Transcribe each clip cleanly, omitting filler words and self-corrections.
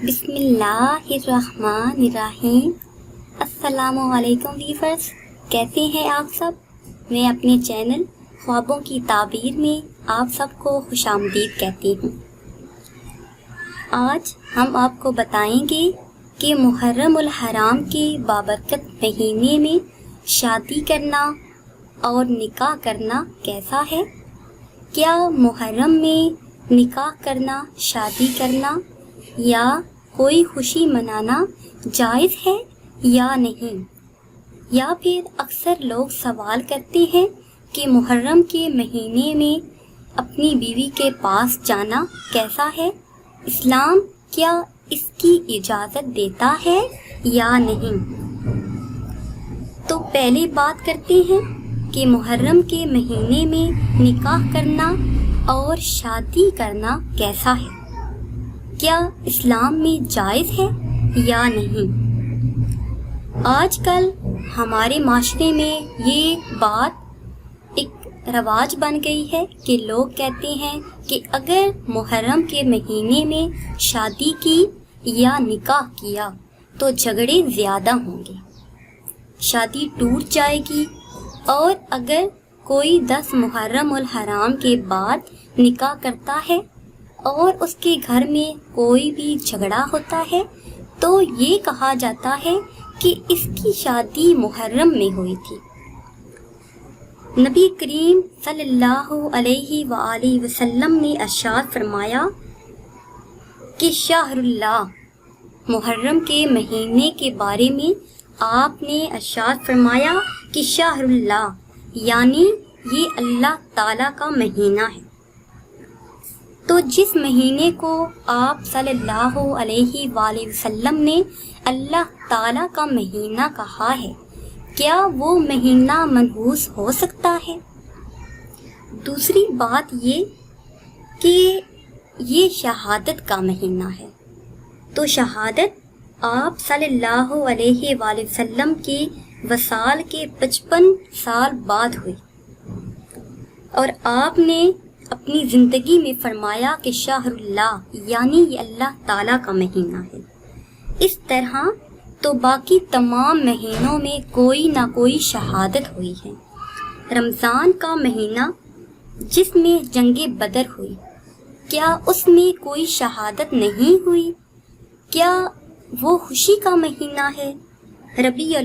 بسم اللہ الرحمن الرحیم۔ السلام علیکم ویورز، کیسے ہیں آپ سب؟ میں اپنے چینل خوابوں کی تعبیر میں آپ سب کو خوش آمدید کہتی ہوں۔ آج ہم آپ کو بتائیں گے کہ محرم الحرام کے بابرکت مہینے میں شادی کرنا اور نکاح کرنا کیسا ہے۔ کیا محرم میں نکاح کرنا، شادی کرنا یا کوئی خوشی منانا جائز ہے یا نہیں؟ یا پھر اکثر لوگ سوال کرتے ہیں کہ محرم کے مہینے میں اپنی بیوی کے پاس جانا کیسا ہے، اسلام کیا اس کی اجازت دیتا ہے یا نہیں؟ تو پہلے بات کرتے ہیں کہ محرم کے مہینے میں نکاح کرنا اور شادی کرنا کیسا ہے، کیا اسلام میں جائز ہے یا نہیں؟ آج کل ہمارے معاشرے میں یہ بات ایک رواج بن گئی ہے کہ لوگ کہتے ہیں کہ اگر محرم کے مہینے میں شادی کی یا نکاح کیا تو جھگڑے زیادہ ہوں گے، شادی ٹوٹ جائے گی، اور اگر کوئی 10 محرم الحرام کے بعد نکاح کرتا ہے اور اس کے گھر میں کوئی بھی جھگڑا ہوتا ہے تو یہ کہا جاتا ہے کہ اس کی شادی محرم میں ہوئی تھی۔ نبی کریم صلی اللہ علیہ وآلہ وسلم نے ارشاد فرمایا کہ شہر اللہ، محرم کے مہینے کے بارے میں آپ نے ارشاد فرمایا کہ شہر اللہ یعنی یہ اللہ تعالیٰ کا مہینہ ہے۔ تو جس مہینے کو آپ صلی اللہ علیہ وآلہ وسلم نے اللہ تعالیٰ کا مہینہ کہا ہے، کیا وہ مہینہ منحوس ہو سکتا ہے؟ دوسری بات یہ کہ یہ شہادت کا مہینہ ہے، تو شہادت آپ صلی اللہ علیہ وآلہ وسلم کے وصال کے 55 سال بعد ہوئی، اور آپ نے اپنی زندگی میں فرمایا کہ شہر اللہ یعنی یہ اللہ تعالیٰ کا مہینہ ہے۔ اس طرح تو باقی تمام مہینوں میں کوئی نہ کوئی شہادت ہوئی ہے۔ رمضان کا مہینہ جس میں جنگ بدر ہوئی، کیا اس میں کوئی شہادت نہیں ہوئی؟ کیا وہ خوشی کا مہینہ ہے؟ ربیع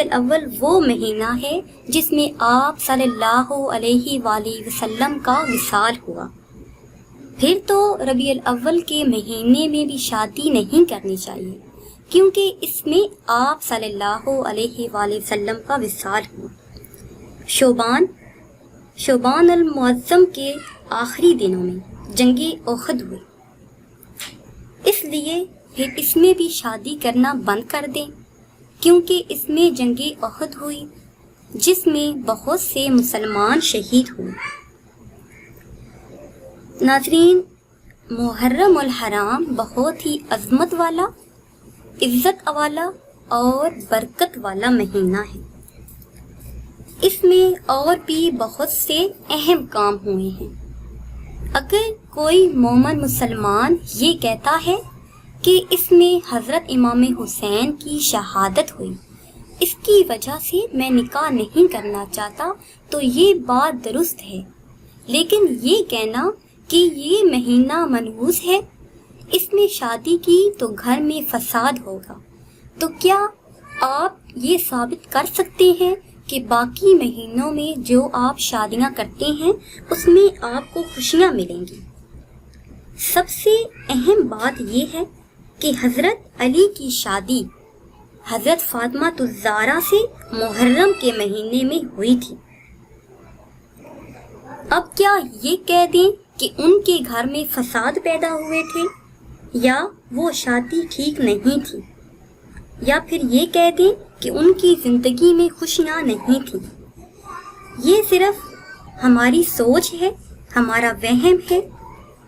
الاول وہ مہینہ ہے جس میں آپ صلی اللہ علیہ وآلہ وسلم کا وصال ہوا۔ پھر تو ربیع الاول کے مہینے میں بھی شادی نہیں کرنی چاہیے، کیونکہ اس میں آپ صلی اللہ علیہ وآلہ وسلم کا وصال ہوا۔ شعبان المعظم کے آخری دنوں میں جنگ احد ہوئی، اس لیے پھر اس میں بھی شادی کرنا بند کر دیں، کیونکہ اس میں جنگ احد ہوئی جس میں بہت سے مسلمان شہید ہوئے۔ ناظرین، محرم الحرام بہت ہی عظمت والا، عزت والا اور برکت والا مہینہ ہے۔ اس میں اور بھی بہت سے اہم کام ہوئے ہیں۔ اگر کوئی مومن مسلمان یہ کہتا ہے کہ اس میں حضرت امام حسین کی شہادت ہوئی، اس کی وجہ سے میں نکاح نہیں کرنا چاہتا، تو یہ بات درست ہے، لیکن یہ کہنا کہ یہ مہینہ منحوس ہے، اس میں شادی کی تو گھر میں فساد ہوگا، تو کیا آپ یہ ثابت کر سکتے ہیں کہ باقی مہینوں میں جو آپ شادیاں کرتے ہیں اس میں آپ کو خوشیاں ملیں گی؟ سب سے اہم بات یہ ہے کہ حضرت علی کی شادی حضرت فاطمہ الزہرا سے محرم کے مہینے میں ہوئی تھی۔ اب کیا یہ کہہ دیں کہ ان کے گھر میں فساد پیدا ہوئے تھے، یا وہ شادی ٹھیک نہیں تھی، یا پھر یہ کہہ دیں کہ ان کی زندگی میں خوشیاں نہیں تھیں؟ یہ صرف ہماری سوچ ہے، ہمارا وہم ہے۔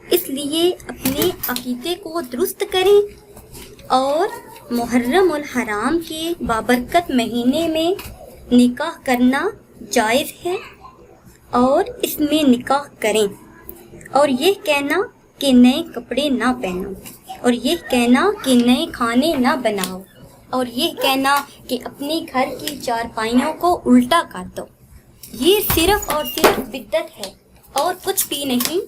اس لیے اپنے عقیدے کو درست کریں اور محرم الحرام کے بابرکت مہینے میں نکاح کرنا جائز ہے اور اس میں نکاح کریں، اور یہ کہنا کہ نئے کپڑے نہ پہنو، اور یہ کہنا کہ نئے کھانے نہ بناؤ، اور یہ کہنا کہ اپنے گھر کی چارپائیوں کو الٹا کر دو، یہ صرف اور صرف بدعت ہے اور کچھ بھی نہیں۔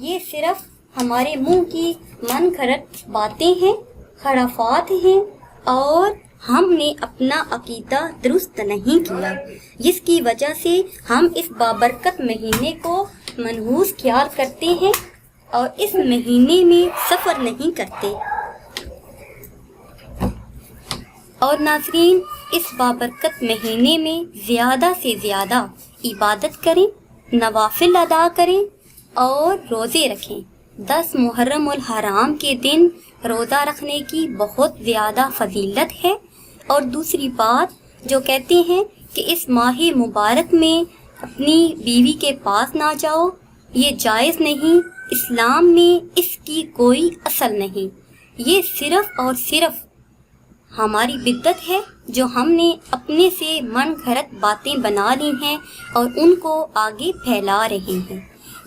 یہ صرف ہمارے منہ کی من گھڑت باتیں ہیں، خرافات ہیں، اور ہم نے اپنا عقیدہ درست نہیں کیا، جس کی وجہ سے ہم اس بابرکت مہینے کو منحوس خیال کرتے ہیں اور اس مہینے میں سفر نہیں کرتے۔ اور ناظرین، اس بابرکت مہینے میں زیادہ سے زیادہ عبادت کریں، نوافل ادا کریں اور روزے رکھیں۔ 10 محرم الحرام کے دن روزہ رکھنے کی بہت زیادہ فضیلت ہے۔ اور دوسری بات جو کہتے ہیں کہ اس ماہ مبارک میں اپنی بیوی کے پاس نہ جاؤ، یہ جائز نہیں، اسلام میں اس کی کوئی اصل نہیں، یہ صرف اور صرف ہماری بدعت ہے جو ہم نے اپنے سے من گھڑت باتیں بنا لی ہیں اور ان کو آگے پھیلا رہے ہیں۔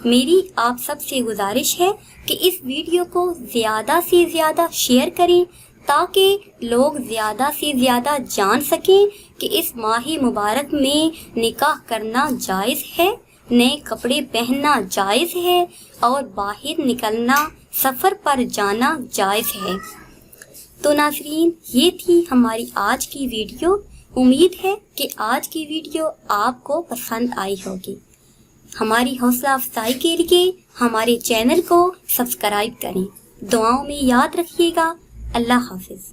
میری آپ سب سے گزارش ہے کہ اس ویڈیو کو زیادہ سے زیادہ شیئر کریں تاکہ لوگ زیادہ سے زیادہ جان سکیں کہ اس ماہ مبارک میں نکاح کرنا جائز ہے، نئے کپڑے پہننا جائز ہے اور باہر نکلنا، سفر پر جانا جائز ہے۔ تو ناظرین، یہ تھی ہماری آج کی ویڈیو۔ امید ہے کہ آج کی ویڈیو آپ کو پسند آئی ہوگی۔ ہماری حوصلہ افزائی کے لیے ہمارے چینل کو سبسکرائب کریں۔ دعاؤں میں یاد رکھیے گا۔ اللہ حافظ۔